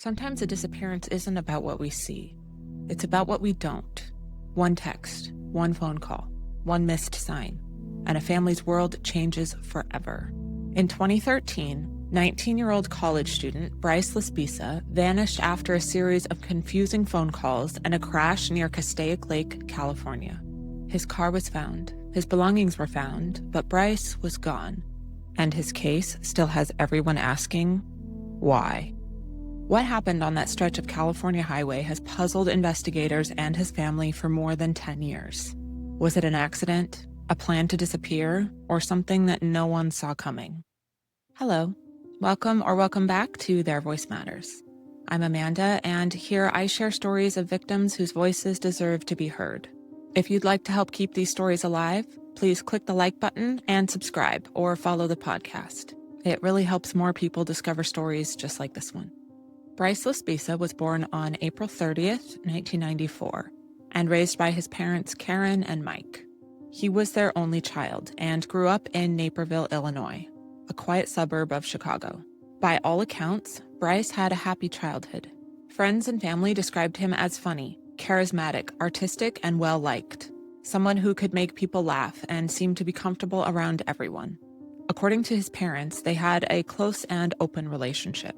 Sometimes a disappearance isn't about what we see. It's about what we don't. One text, one phone call, one missed sign, and a family's world changes forever. In 2013, 19-year-old college student Bryce Laspisa vanished after a series of confusing phone calls and a crash near Castaic Lake, California. His car was found, his belongings were found, but Bryce was gone. And his case still has everyone asking, why? What happened on that stretch of California highway has puzzled investigators and his family for more than 10 years. Was it an accident, a plan to disappear, or something that no one saw coming? Hello. Welcome back to Their Voice Matters. I'm Amanda, and here I share stories of victims whose voices deserve to be heard. If you'd like to help keep these stories alive, please click the like button and subscribe or follow the podcast. It really helps more people discover stories just like this one. Bryce Laspisa was born on April 30th, 1994, and raised by his parents Karen and Mike. He was their only child and grew up in Naperville, Illinois, a quiet suburb of Chicago. By all accounts, Bryce had a happy childhood. Friends and family described him as funny, charismatic, artistic, and well-liked, someone who could make people laugh and seemed to be comfortable around everyone. According to his parents, they had a close and open relationship.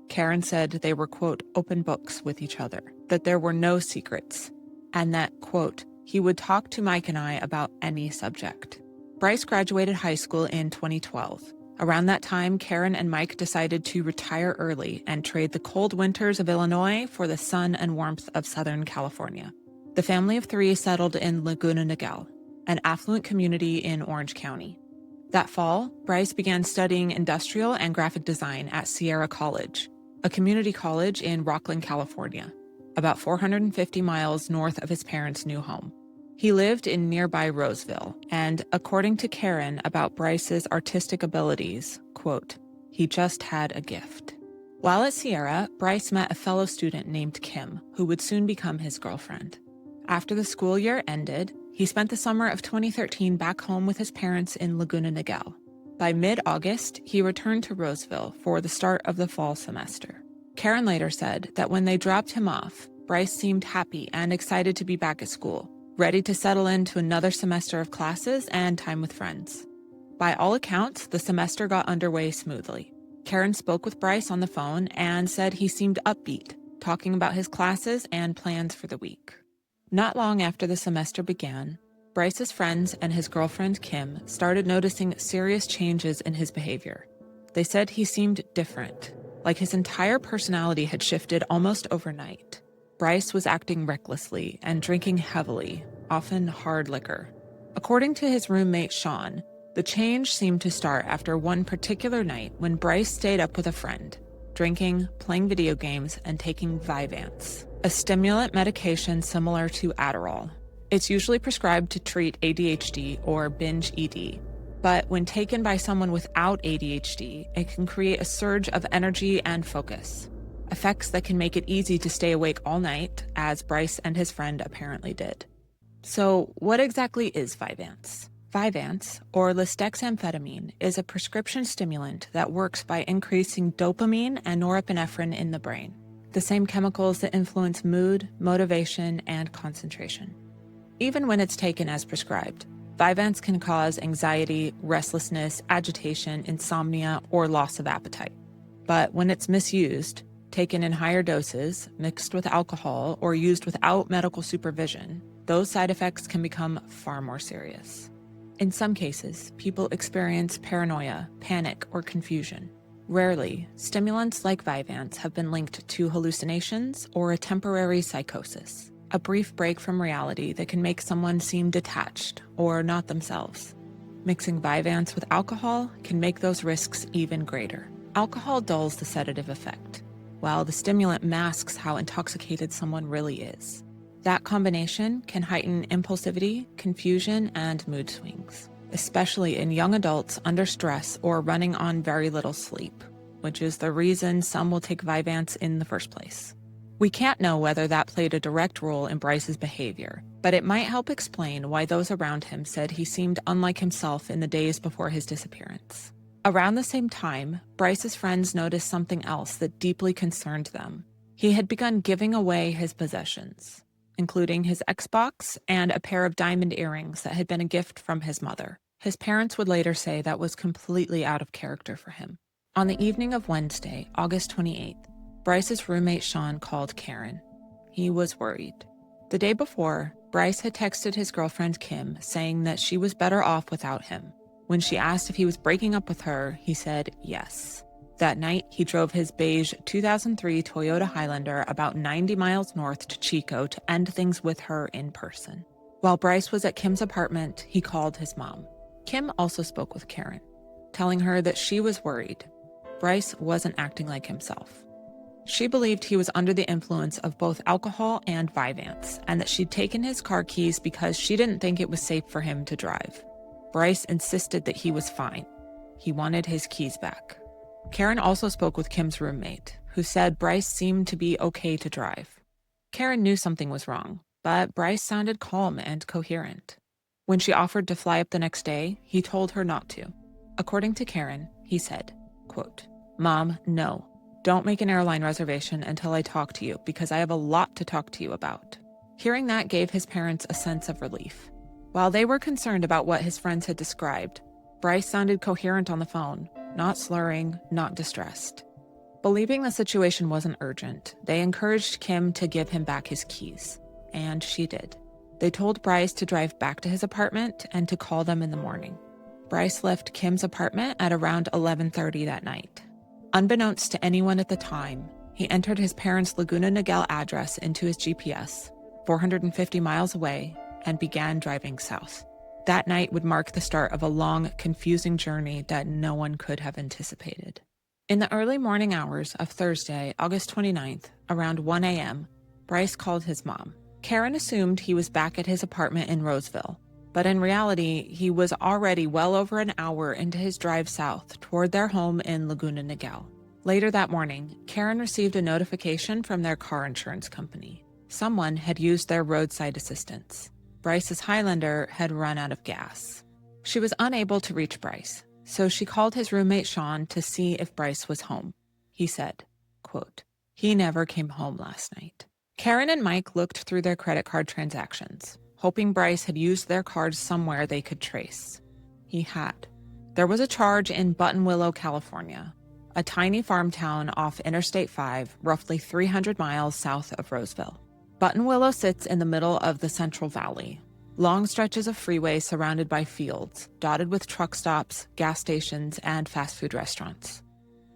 Karen said they were, quote, open books with each other, that there were no secrets, and that, quote, he would talk to Mike and I about any subject. Bryce graduated high school in 2012. Around that time, Karen and Mike decided to retire early and trade the cold winters of Illinois for the sun and warmth of Southern California. The family of three settled in Laguna Niguel, an affluent community in Orange County. That fall, Bryce began studying industrial and graphic design at Sierra College, a community college in Rocklin, California, about 450 miles north of his parents' new home. He lived in nearby Roseville, and according to Karen about Bryce's artistic abilities, quote, he just had a gift. While at Sierra, Bryce met a fellow student named Kim, who would soon become his girlfriend. After the school year ended, he spent the summer of 2013 back home with his parents in Laguna Niguel. By mid-August, he returned to Roseville for the start of the fall semester. Karen later said that when they dropped him off, Bryce seemed happy and excited to be back at school, ready to settle into another semester of classes and time with friends. By all accounts, the semester got underway smoothly. Karen spoke with Bryce on the phone and said he seemed upbeat, talking about his classes and plans for the week. Not long after the semester began, Bryce's friends and his girlfriend Kim started noticing serious changes in his behavior. They said he seemed different, like his entire personality had shifted almost overnight. Bryce was acting recklessly and drinking heavily, often hard liquor. According to his roommate Sean, the change seemed to start after one particular night when Bryce stayed up with a friend, drinking, playing video games, and taking Vyvanse, a stimulant medication similar to Adderall. It's usually prescribed to treat ADHD or binge ED, but when taken by someone without ADHD, it can create a surge of energy and focus, effects that can make it easy to stay awake all night, as Bryce and his friend apparently did. So what exactly is Vyvanse? Vyvanse, or lisdexamfetamine, is a prescription stimulant that works by increasing dopamine and norepinephrine in the brain, the same chemicals that influence mood, motivation, and concentration. Even when it's taken as prescribed, Vyvanse can cause anxiety, restlessness, agitation, insomnia, or loss of appetite. But when it's misused, taken in higher doses, mixed with alcohol, or used without medical supervision, those side effects can become far more serious. In some cases, people experience paranoia, panic, or confusion. Rarely, stimulants like Vyvanse have been linked to hallucinations or a temporary psychosis, a brief break from reality that can make someone seem detached or not themselves. Mixing Vyvanse with alcohol can make those risks even greater. Alcohol dulls the sedative effect, while the stimulant masks how intoxicated someone really is. That combination can heighten impulsivity, confusion, and mood swings, especially in young adults under stress or running on very little sleep, which is the reason some will take Vyvanse in the first place. We can't know whether that played a direct role in Bryce's behavior, but it might help explain why those around him said he seemed unlike himself in the days before his disappearance. Around the same time, Bryce's friends noticed something else that deeply concerned them. He had begun giving away his possessions, including his Xbox and a pair of diamond earrings that had been a gift from his mother. His parents would later say that was completely out of character for him. On the evening of Wednesday, August 28th, Bryce's roommate Sean called Karen. He was worried. The day before, Bryce had texted his girlfriend Kim saying that she was better off without him. When she asked if he was breaking up with her, he said yes. That night, he drove his beige 2003 Toyota Highlander about 90 miles north to Chico to end things with her in person. While Bryce was at Kim's apartment, he called his mom. Kim also spoke with Karen, telling her that she was worried. Bryce wasn't acting like himself. She believed he was under the influence of both alcohol and Vyvanse, and that she'd taken his car keys because she didn't think it was safe for him to drive. Bryce insisted that he was fine. He wanted his keys back. Karen also spoke with Kim's roommate, who said Bryce seemed to be okay to drive. Karen knew something was wrong, but Bryce sounded calm and coherent. When she offered to fly up the next day, he told her not to. According to Karen, he said, quote, "Mom, no. Don't make an airline reservation until I talk to you because I have a lot to talk to you about." Hearing that gave his parents a sense of relief. While they were concerned about what his friends had described, Bryce sounded coherent on the phone, not slurring, not distressed. Believing the situation wasn't urgent, they encouraged Kim to give him back his keys, and she did. They told Bryce to drive back to his apartment and to call them in the morning. Bryce left Kim's apartment at around 11:30 that night. Unbeknownst to anyone at the time, he entered his parents' Laguna Niguel address into his GPS, 450 miles away, and began driving south. That night would mark the start of a long, confusing journey that no one could have anticipated. In the early morning hours of Thursday, August 29th, around 1 a.m., Bryce called his mom. Karen assumed he was back at his apartment in Roseville, but in reality, he was already well over an hour into his drive south toward their home in Laguna Niguel. Later that morning, Karen received a notification from their car insurance company. Someone had used their roadside assistance. Bryce's Highlander had run out of gas. She was unable to reach Bryce, so she called his roommate Sean to see if Bryce was home. He said, quote, "He never came home last night." Karen and Mike looked through their credit card transactions, hoping Bryce had used their cards somewhere they could trace. He had. There was a charge in Buttonwillow, California, a tiny farm town off Interstate 5, roughly 300 miles south of Roseville. Buttonwillow sits in the middle of the Central Valley, long stretches of freeway surrounded by fields, dotted with truck stops, gas stations, and fast food restaurants.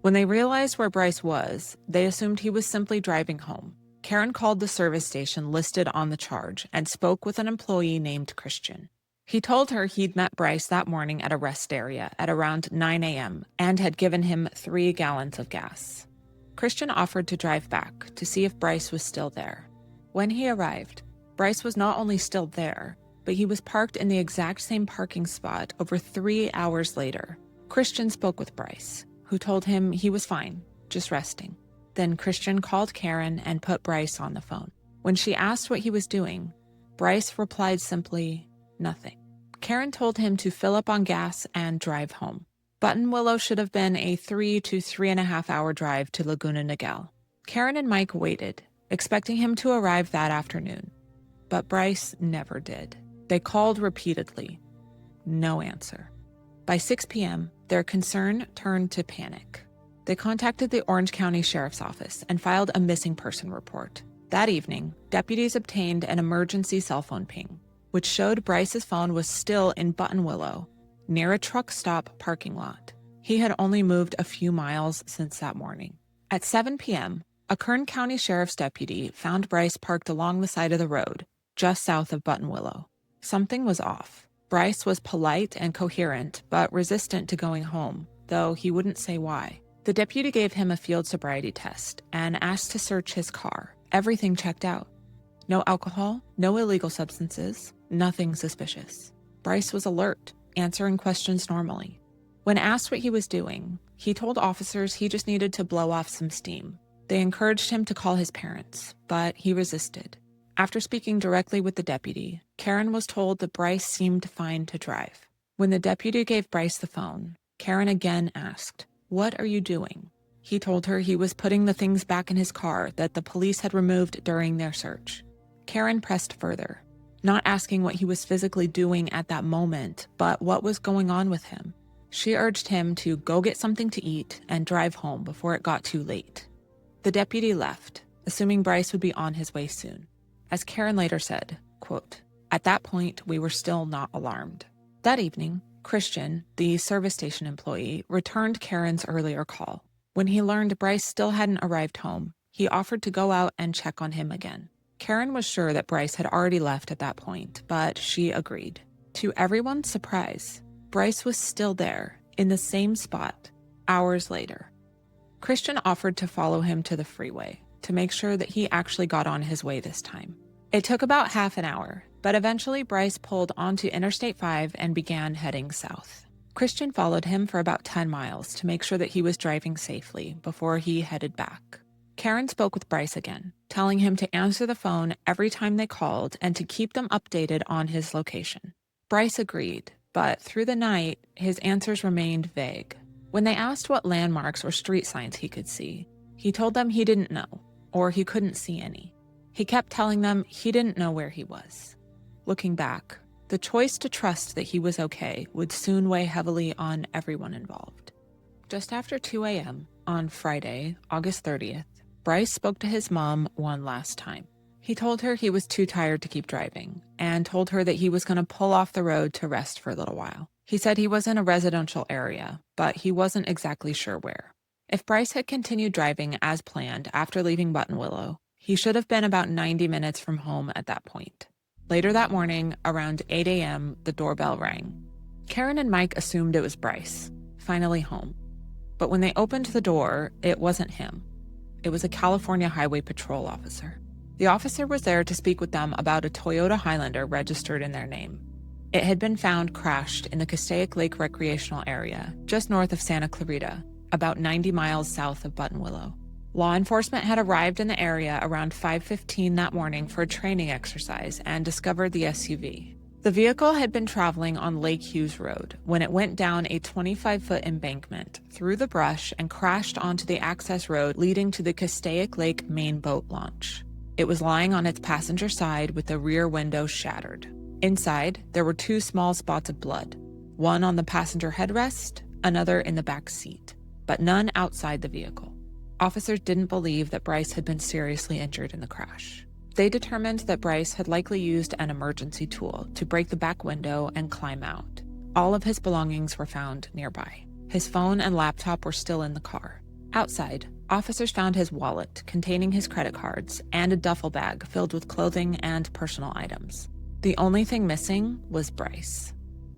When they realized where Bryce was, they assumed he was simply driving home. Karen called the service station listed on the charge and spoke with an employee named Christian. He told her he'd met Bryce that morning at a rest area at around 9 a.m. and had given him 3 gallons of gas. Christian offered to drive back to see if Bryce was still there. When he arrived, Bryce was not only still there, but he was parked in the exact same parking spot over 3 hours later. Christian spoke with Bryce, who told him he was fine, just resting. Then Christian called Karen and put Bryce on the phone. When she asked what he was doing, Bryce replied simply, nothing. Karen told him to fill up on gas and drive home. Buttonwillow should have been a 3 to 3.5 hour drive to Laguna Niguel. Karen and Mike waited, expecting him to arrive that afternoon. But Bryce never did. They called repeatedly. No answer. By 6 p.m., their concern turned to panic. They contacted the Orange County Sheriff's Office and filed a missing person report. That evening, deputies obtained an emergency cell phone ping, which showed Bryce's phone was still in Buttonwillow, near a truck stop parking lot. He had only moved a few miles since that morning. At 7 p.m., a Kern County Sheriff's deputy found Bryce parked along the side of the road, just south of Buttonwillow. Something was off. Bryce was polite and coherent, but resistant to going home, though he wouldn't say why. The deputy gave him a field sobriety test and asked to search his car. Everything checked out. No alcohol, no illegal substances, nothing suspicious. Bryce was alert, answering questions normally. When asked what he was doing, he told officers he just needed to blow off some steam. They encouraged him to call his parents, but he resisted. After speaking directly with the deputy, Karen was told that Bryce seemed fine to drive. When the deputy gave Bryce the phone, Karen again asked, "What are you doing?" He told her he was putting the things back in his car that the police had removed during their search. Karen pressed further, not asking what he was physically doing at that moment, but what was going on with him. She urged him to go get something to eat and drive home before it got too late. The deputy left, assuming Bryce would be on his way soon. As Karen later said, quote, "At that point, we were still not alarmed." That evening, Christian, the service station employee, returned Karen's earlier call. When he learned Bryce still hadn't arrived home, he offered to go out and check on him again. Karen was sure that Bryce had already left at that point, but she agreed. To everyone's surprise, Bryce was still there, in the same spot, hours later. Christian offered to follow him to the freeway to make sure that he actually got on his way this time. It took about half an hour, but eventually Bryce pulled onto Interstate 5 and began heading south. Christian followed him for about 10 miles to make sure that he was driving safely before he headed back. Karen spoke with Bryce again, telling him to answer the phone every time they called and to keep them updated on his location. Bryce agreed, but through the night, his answers remained vague. When they asked what landmarks or street signs he could see, he told them he didn't know, or he couldn't see any. He kept telling them he didn't know where he was. Looking back, the choice to trust that he was okay would soon weigh heavily on everyone involved. Just after 2 a.m. on Friday, August 30th, Bryce spoke to his mom one last time. He told her he was too tired to keep driving and told her that he was going to pull off the road to rest for a little while. He said he was in a residential area, but he wasn't exactly sure where. If Bryce had continued driving as planned after leaving Buttonwillow, he should have been about 90 minutes from home at that point. Later that morning, around 8 a.m., the doorbell rang. Karen and Mike assumed it was Bryce, finally home. But when they opened the door, it wasn't him. It was a California Highway Patrol officer. The officer was there to speak with them about a Toyota Highlander registered in their name. It had been found crashed in the Castaic Lake recreational area, just north of Santa Clarita, about 90 miles south of Buttonwillow. Law enforcement had arrived in the area around 5:15 that morning for a training exercise and discovered the SUV. The vehicle had been traveling on Lake Hughes Road when it went down a 25-foot embankment, through the brush, and crashed onto the access road leading to the Castaic Lake main boat launch. It was lying on its passenger side with the rear window shattered. Inside, there were 2 small spots of blood, one on the passenger headrest, another in the back seat, but none outside the vehicle. Officers didn't believe that Bryce had been seriously injured in the crash. They determined that Bryce had likely used an emergency tool to break the back window and climb out. All of his belongings were found nearby. His phone and laptop were still in the car. Outside, officers found his wallet containing his credit cards and a duffel bag filled with clothing and personal items. The only thing missing was Bryce.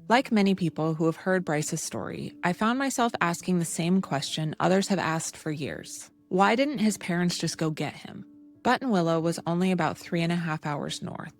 Like many people who have heard Bryce's story, I found myself asking the same question others have asked for years. Why didn't his parents just go get him? Buttonwillow was only about 3.5 hours north,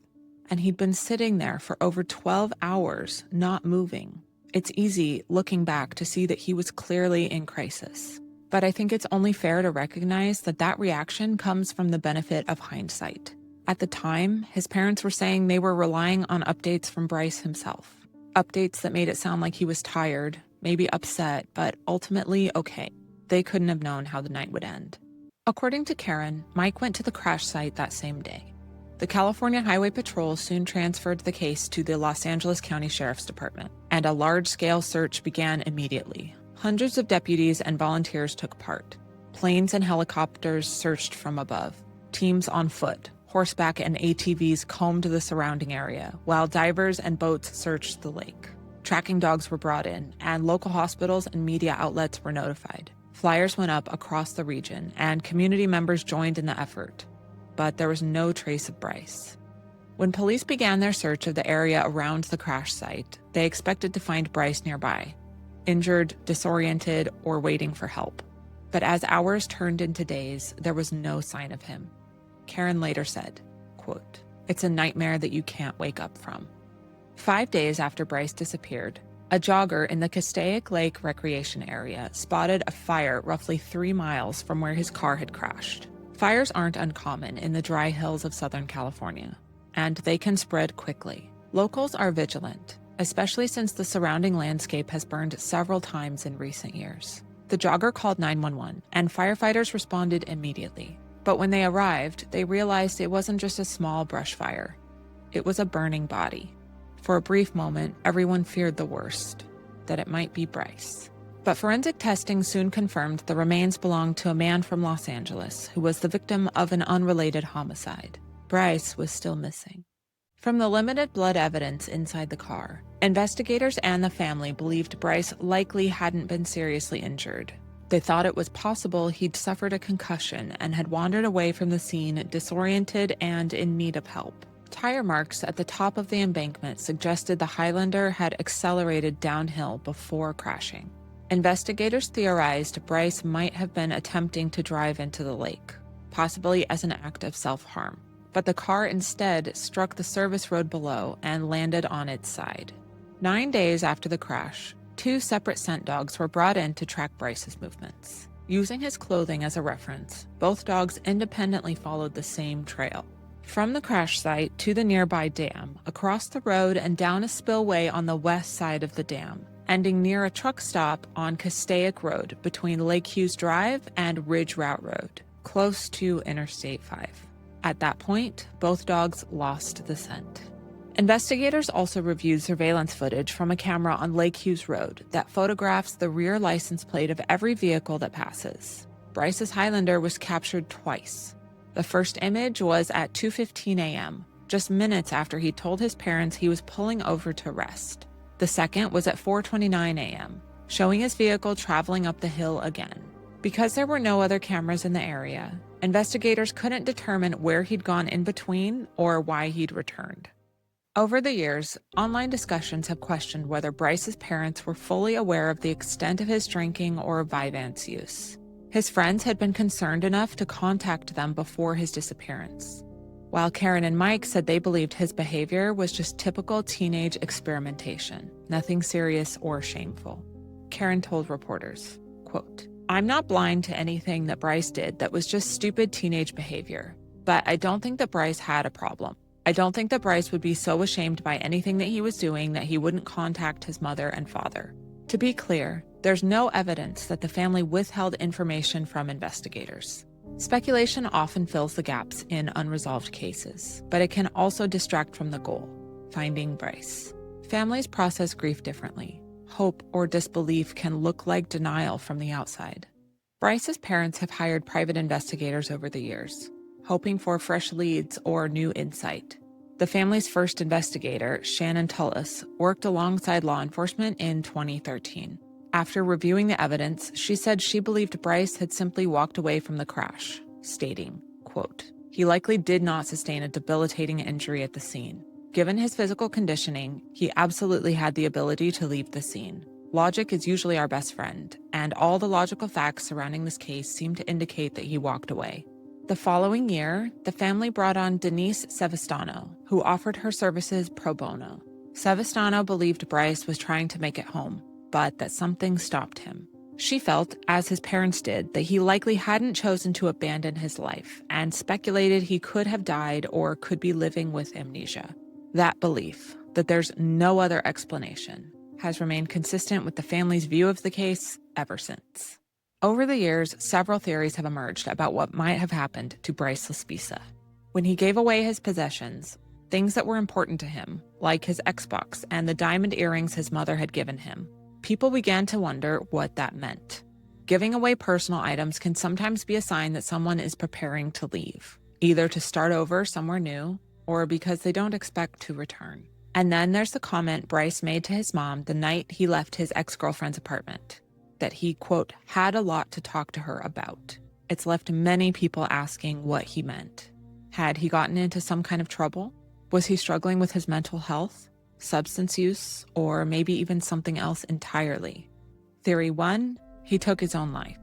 and he'd been sitting there for over 12 hours, not moving. It's easy, looking back, to see that he was clearly in crisis. But I think it's only fair to recognize that that reaction comes from the benefit of hindsight. At the time, his parents were saying they were relying on updates from Bryce himself. Updates that made it sound like he was tired, maybe upset, but ultimately okay. They couldn't have known how the night would end. According to Karen, Mike went to the crash site that same day. The California Highway Patrol soon transferred the case to the Los Angeles County Sheriff's Department, and a large-scale search began immediately. Hundreds of deputies and volunteers took part. Planes and helicopters searched from above. Teams on foot, horseback, and ATVs combed the surrounding area, while divers and boats searched the lake. Tracking dogs were brought in, and local hospitals and media outlets were notified. Flyers went up across the region, and community members joined in the effort. But there was no trace of Bryce. When police began their search of the area around the crash site, they expected to find Bryce nearby, injured, disoriented, or waiting for help. But as hours turned into days, there was no sign of him. Karen later said, quote, "It's a nightmare that you can't wake up from." 5 days after Bryce disappeared, a jogger in the Castaic Lake recreation area spotted a fire roughly 3 miles from where his car had crashed. Fires aren't uncommon in the dry hills of Southern California, and they can spread quickly. Locals are vigilant, especially since the surrounding landscape has burned several times in recent years. The jogger called 911, and firefighters responded immediately. But when they arrived, they realized it wasn't just a small brush fire. It was a burning body. For a brief moment, everyone feared the worst, that it might be Bryce. But forensic testing soon confirmed the remains belonged to a man from Los Angeles who was the victim of an unrelated homicide. Bryce was still missing. From the limited blood evidence inside the car, investigators and the family believed Bryce likely hadn't been seriously injured. They thought it was possible he'd suffered a concussion and had wandered away from the scene disoriented and in need of help. Tire marks at the top of the embankment suggested the Highlander had accelerated downhill before crashing. Investigators theorized Bryce might have been attempting to drive into the lake, possibly as an act of self-harm. But the car instead struck the service road below and landed on its side. 9 days after the crash, 2 separate scent dogs were brought in to track Bryce's movements. Using his clothing as a reference, both dogs independently followed the same trail. From the crash site to the nearby dam, across the road and down a spillway on the west side of the dam, ending near a truck stop on Castaic Road between Lake Hughes Drive and Ridge Route Road, close to Interstate 5. At that point, both dogs lost the scent. Investigators also reviewed surveillance footage from a camera on Lake Hughes Road that photographs the rear license plate of every vehicle that passes. Bryce's Highlander was captured twice. The first image was at 2:15 a.m., just minutes after he told his parents he was pulling over to rest. The second was at 4:29 a.m., showing his vehicle traveling up the hill again. Because there were no other cameras in the area, investigators couldn't determine where he'd gone in between or why he'd returned. Over the years, online discussions have questioned whether Bryce's parents were fully aware of the extent of his drinking or Vyvanse use. His friends had been concerned enough to contact them before his disappearance, while Karen and Mike said they believed his behavior was just typical teenage experimentation, nothing serious or shameful. Karen told reporters, quote, "I'm not blind to anything that Bryce did that was just stupid teenage behavior, but I don't think that Bryce had a problem. I don't think that Bryce would be so ashamed by anything that he was doing that he wouldn't contact his mother and father." To be clear, there's no evidence that the family withheld information from investigators. Speculation often fills the gaps in unresolved cases, but it can also distract from the goal, finding Bryce. Families process grief differently. Hope or disbelief can look like denial from the outside. Bryce's parents have hired private investigators over the years, hoping for fresh leads or new insight. The family's first investigator, Shannon Tullis, worked alongside law enforcement in 2013. After reviewing the evidence, she said she believed Bryce had simply walked away from the crash, stating, quote, "He likely did not sustain a debilitating injury at the scene. Given his physical conditioning, he absolutely had the ability to leave the scene. Logic is usually our best friend, and all the logical facts surrounding this case seem to indicate that he walked away." The following year, the family brought on Denise Sevastano, who offered her services pro bono. Sevastano believed Bryce was trying to make it home, but that something stopped him. She felt, as his parents did, that he likely hadn't chosen to abandon his life and speculated he could have died or could be living with amnesia. That belief, that there's no other explanation, has remained consistent with the family's view of the case ever since. Over the years, several theories have emerged about what might have happened to Bryce Laspisa. When he gave away his possessions, things that were important to him, like his Xbox and the diamond earrings his mother had given him, people began to wonder what that meant. Giving away personal items can sometimes be a sign that someone is preparing to leave, either to start over somewhere new or because they don't expect to return. And then there's the comment Bryce made to his mom the night he left his ex-girlfriend's apartment, that he, quote, had a lot to talk to her about. It's left many people asking what he meant. Had he gotten into some kind of trouble? Was he struggling with his mental health, substance use, or maybe even something else entirely? Theory 1, he took his own life.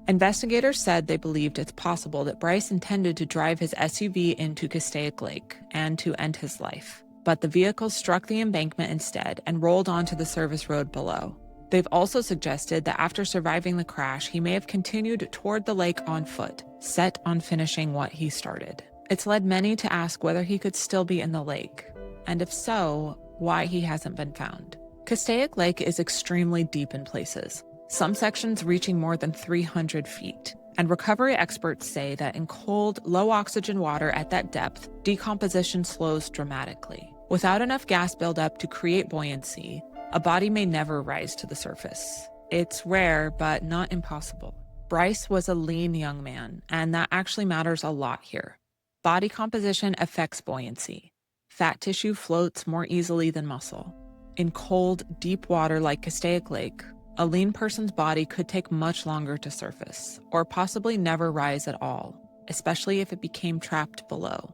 Investigators said they believed it's possible that Bryce intended to drive his SUV into Castaic Lake and to end his life, but the vehicle struck the embankment instead and rolled onto the service road below. They've also suggested that after surviving the crash, he may have continued toward the lake on foot, set on finishing what he started. It's led many to ask whether he could still be in the lake, and if so, why he hasn't been found. Castaic Lake is extremely deep in places. some sections reaching more than 300 feet. And recovery experts say that in cold, low-oxygen water at that depth, decomposition slows dramatically. Without enough gas buildup to create buoyancy, a body may never rise to the surface. It's rare, but not impossible. Bryce was a lean young man, and that actually matters a lot here. Body composition affects buoyancy. Fat tissue floats more easily than muscle. In cold, deep water like Castaic Lake, a lean person's body could take much longer to surface, or possibly never rise at all, especially if it became trapped below.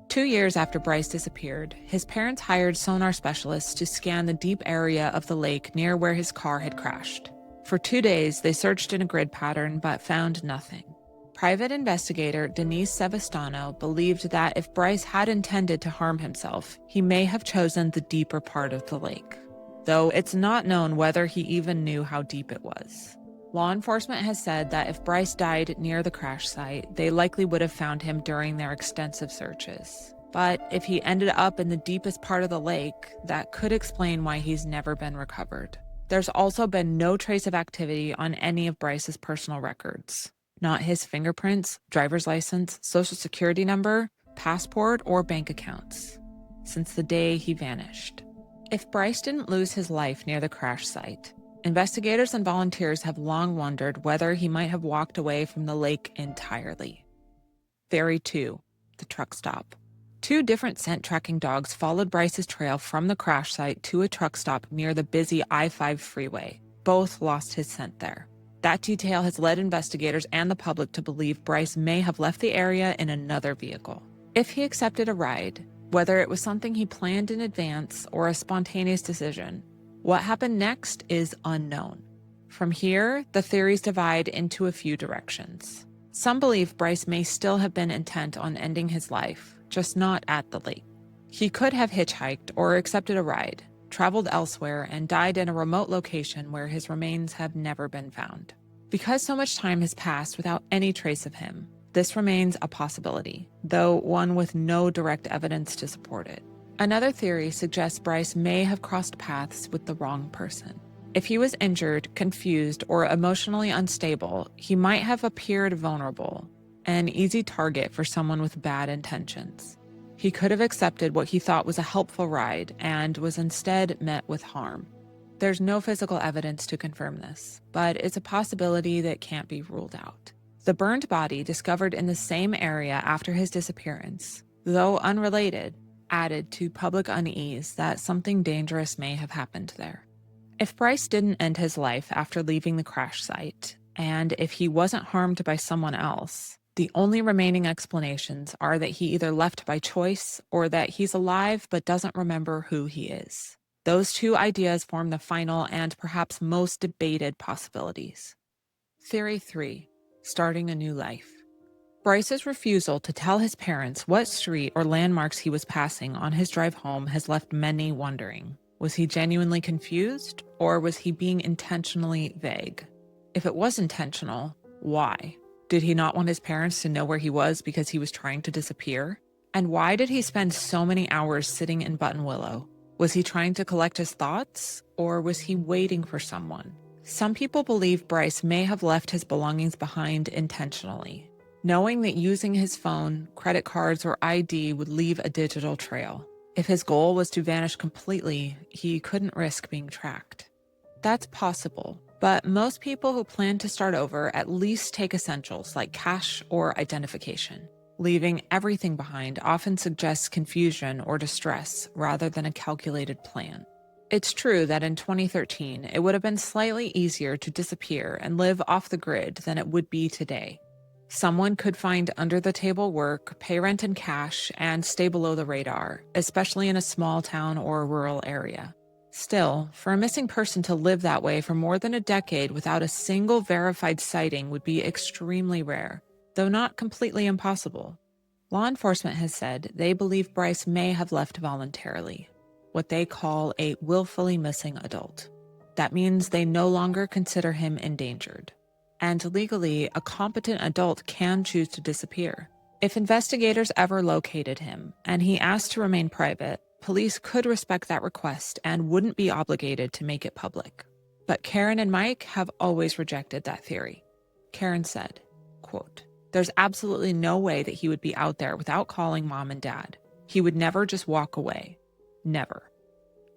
2 years after Bryce disappeared, his parents hired sonar specialists to scan the deep area of the lake near where his car had crashed. For 2 days, they searched in a grid pattern but found nothing. Private investigator Denise Sevastano believed that if Bryce had intended to harm himself, he may have chosen the deeper part of the lake, though it's not known whether he even knew how deep it was. Law enforcement has said that if Bryce died near the crash site, they likely would have found him during their extensive searches. But if he ended up in the deepest part of the lake, that could explain why he's never been recovered. There's also been no trace of activity on any of Bryce's personal records. Not his fingerprints, driver's license, social security number, passport, or bank accounts, since the day he vanished. If Bryce didn't lose his life near the crash site, investigators and volunteers have long wondered whether he might have walked away from the lake entirely. Theory 2, the truck stop. 2 different scent tracking dogs followed Bryce's trail from the crash site to a truck stop near the busy I-5 freeway. Both lost his scent there. That detail has led investigators and the public to believe Bryce may have left the area in another vehicle. If he accepted a ride, whether it was something he planned in advance or a spontaneous decision, what happened next is unknown. From here, the theories divide into a few directions. Some believe Bryce may still have been intent on ending his life, just not at the lake. He could have hitchhiked or accepted a ride, traveled elsewhere, and died in a remote location where his remains have never been found. Because so much time has passed without any trace of him, this remains a possibility, though one with no direct evidence to support it. Another theory suggests Bryce may have crossed paths with the wrong person. If he was injured, confused, or emotionally unstable, he might have appeared vulnerable, an easy target for someone with bad intentions. He could have accepted what he thought was a helpful ride and was instead met with harm. There's no physical evidence to confirm this, but it's a possibility that can't be ruled out. The burned body discovered in the same area after his disappearance, though unrelated, added to public unease that something dangerous may have happened there. If Bryce didn't end his life after leaving the crash site, and if he wasn't harmed by someone else, the only remaining explanations are that he either left by choice or that he's alive but doesn't remember who he is. Those 2 ideas form the final and perhaps most debated possibilities. Theory 3, starting a new life. Bryce's refusal to tell his parents what street or landmarks he was passing on his drive home has left many wondering. Was he genuinely confused, or was he being intentionally vague? If it was intentional, why? Did he not want his parents to know where he was because he was trying to disappear? And why did he spend so many hours sitting in Buttonwillow? Was he trying to collect his thoughts, or was he waiting for someone? Some people believe Bryce may have left his belongings behind intentionally, knowing that using his phone, credit cards, or ID would leave a digital trail. If his goal was to vanish completely, he couldn't risk being tracked. That's possible, but most people who plan to start over at least take essentials like cash or identification. Leaving everything behind often suggests confusion or distress rather than a calculated plan. It's true that in 2013, it would have been slightly easier to disappear and live off the grid than it would be today. Someone could find under-the-table work, pay rent in cash, and stay below the radar, especially in a small town or rural area. Still, for a missing person to live that way for more than a decade without a single verified sighting would be extremely rare, though not completely impossible. Law enforcement has said they believe Bryce may have left voluntarily, what they call a willfully missing adult. That means they no longer consider him endangered. And legally, a competent adult can choose to disappear. If investigators ever located him and he asked to remain private, police could respect that request and wouldn't be obligated to make it public. But Karen and Mike have always rejected that theory. Karen said, quote, "There's absolutely no way that he would be out there without calling mom and dad. He would never just walk away. Never."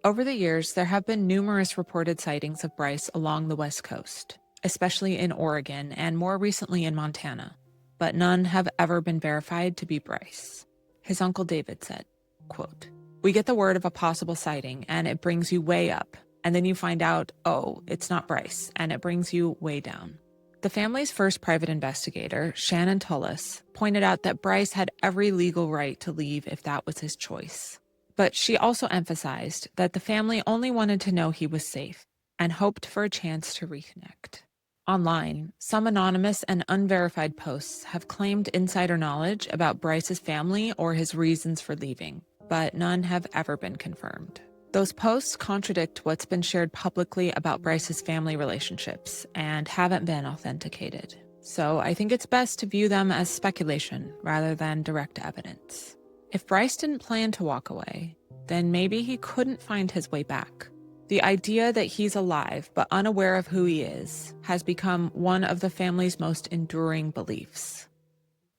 Over the years, there have been numerous reported sightings of Bryce along the West Coast, especially in Oregon and more recently in Montana, but none have ever been verified to be Bryce. His uncle David said, quote, "We get the word of a possible sighting and it brings you way up, and then you find out, oh, it's not Bryce, and it brings you way down." The family's first private investigator, Shannon Tullis, pointed out that Bryce had every legal right to leave if that was his choice. But she also emphasized that the family only wanted to know he was safe and hoped for a chance to reconnect. Online, some anonymous and unverified posts have claimed insider knowledge about Bryce's family or his reasons for leaving, but none have ever been confirmed. Those posts contradict what's been shared publicly about Bryce's family relationships and haven't been authenticated. So I think it's best to view them as speculation rather than direct evidence. If Bryce didn't plan to walk away, then maybe he couldn't find his way back. The idea that he's alive but unaware of who he is has become one of the family's most enduring beliefs.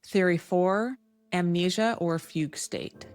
Theory 4, amnesia or fugue state.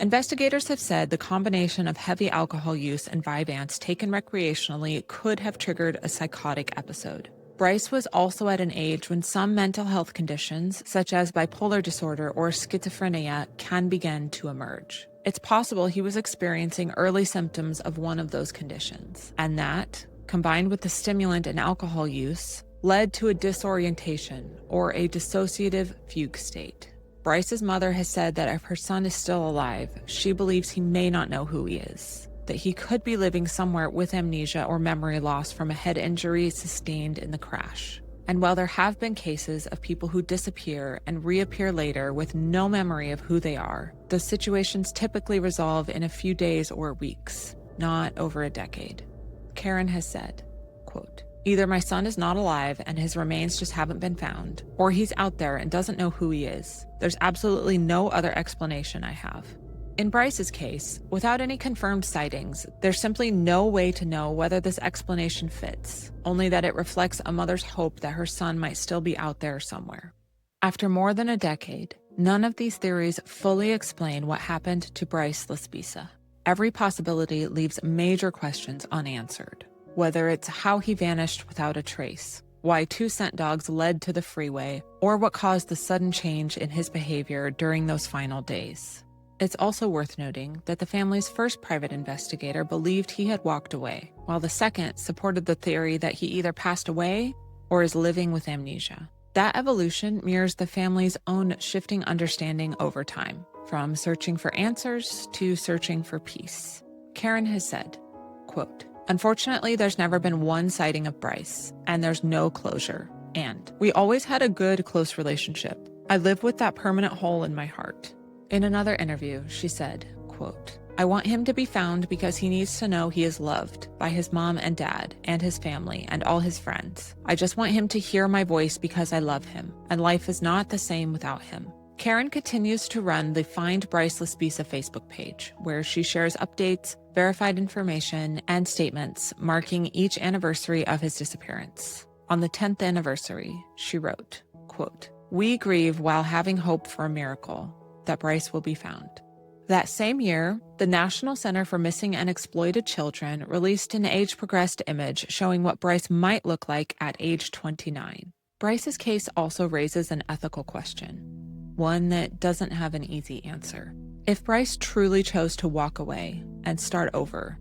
Investigators have said the combination of heavy alcohol use and Vyvanse taken recreationally could have triggered a psychotic episode. Bryce was also at an age when some mental health conditions, such as bipolar disorder or schizophrenia, can begin to emerge. It's possible he was experiencing early symptoms of one of those conditions, and that, combined with the stimulant and alcohol use, led to a disorientation or a dissociative fugue state. Bryce's mother has said that if her son is still alive, she believes he may not know who he is, that he could be living somewhere with amnesia or memory loss from a head injury sustained in the crash. And while there have been cases of people who disappear and reappear later with no memory of who they are, the situations typically resolve in a few days or weeks, not over a decade. Karen has said, quote, "Either my son is not alive and his remains just haven't been found, or he's out there and doesn't know who he is. There's absolutely no other explanation I have." In Bryce's case, without any confirmed sightings, there's simply no way to know whether this explanation fits, only that it reflects a mother's hope that her son might still be out there somewhere. After more than a decade, none of these theories fully explain what happened to Bryce Laspisa. Every possibility leaves major questions unanswered. Whether it's how he vanished without a trace, why 2 scent dogs led to the freeway, or what caused the sudden change in his behavior during those final days. It's also worth noting that the family's first private investigator believed he had walked away, while the second supported the theory that he either passed away or is living with amnesia. That evolution mirrors the family's own shifting understanding over time, from searching for answers to searching for peace. Karen has said, quote, "Unfortunately, there's never been one sighting of Bryce, and there's no closure. And we always had a good, close relationship. I live with that permanent hole in my heart." In another interview, she said, quote, "I want him to be found because he needs to know he is loved by his mom and dad and his family and all his friends. I just want him to hear my voice because I love him, and life is not the same without him." Karen continues to run the Find Bryce Laspisa Facebook page, where she shares updates, verified information, and statements marking each anniversary of his disappearance. On the 10th anniversary, she wrote, quote, "We grieve while having hope for a miracle, that Bryce will be found." That same year, the National Center for Missing and Exploited Children released an age-progressed image showing what Bryce might look like at age 29. Bryce's case also raises an ethical question, one that doesn't have an easy answer. If Bryce truly chose to walk away and start over,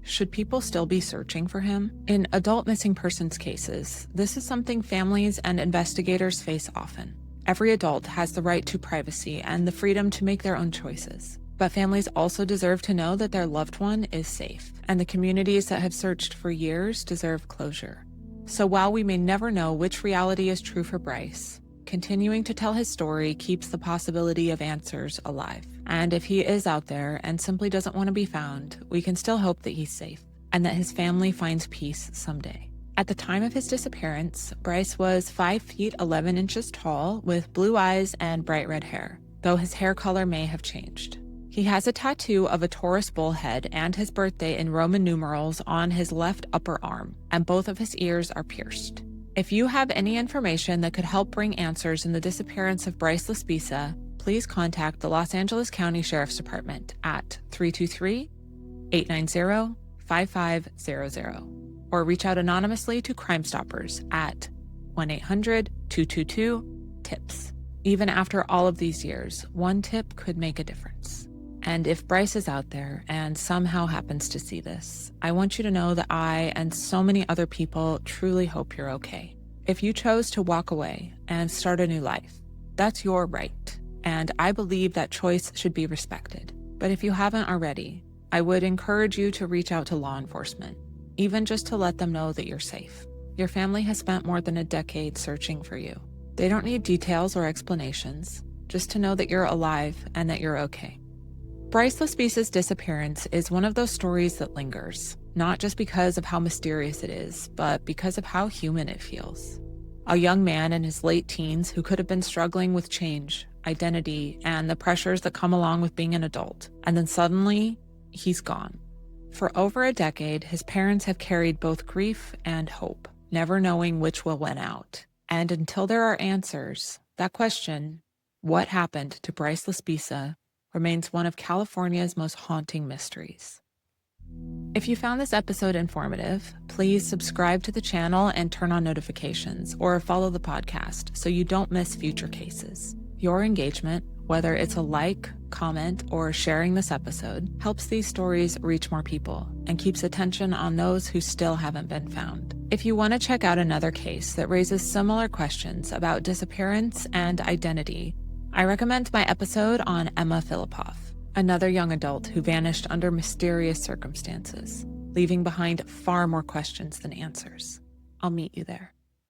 should people still be searching for him? In adult missing persons cases, this is something families and investigators face often. Every adult has the right to privacy and the freedom to make their own choices. But families also deserve to know that their loved one is safe, and the communities that have searched for years deserve closure. So while we may never know which reality is true for Bryce, continuing to tell his story keeps the possibility of answers alive. And if he is out there and simply doesn't want to be found, we can still hope that he's safe and that his family finds peace someday. At the time of his disappearance, Bryce was 5 feet 11 inches tall with blue eyes and bright red hair, though his hair color may have changed. He has a tattoo of a Taurus bullhead and his birthday in Roman numerals on his left upper arm, and both of his ears are pierced. If you have any information that could help bring answers in the disappearance of Bryce Laspisa, please contact the Los Angeles County Sheriff's Department at 323-890-5500 or reach out anonymously to Crime Stoppers at 1-800-222-TIPS. Even after all of these years, one tip could make a difference. And if Bryce is out there and somehow happens to see this, I want you to know that I and so many other people truly hope you're okay. If you chose to walk away and start a new life, that's your right. And I believe that choice should be respected. But if you haven't already, I would encourage you to reach out to law enforcement, even just to let them know that you're safe. Your family has spent more than a decade searching for you. They don't need details or explanations, just to know that you're alive and that you're okay. Bryce Laspisa's disappearance is one of those stories that lingers, not just because of how mysterious it is, but because of how human it feels. A young man in his late teens who could have been struggling with change, identity, and the pressures that come along with being an adult, and then suddenly, he's gone. For over a decade, his parents have carried both grief and hope, never knowing which will win out. And until there are answers, that question, what happened to Bryce Laspisa, remains one of California's most haunting mysteries. If you found this episode informative, please subscribe to the channel and turn on notifications, or follow the podcast so you don't miss future cases. Your engagement, whether it's a like, comment, or sharing this episode, helps these stories reach more people and keeps attention on those who still haven't been found. If you want to check out another case that raises similar questions about disappearance and identity, I recommend my episode on Emma Filipoff, another young adult who vanished under mysterious circumstances, leaving behind far more questions than answers. I'll meet you there.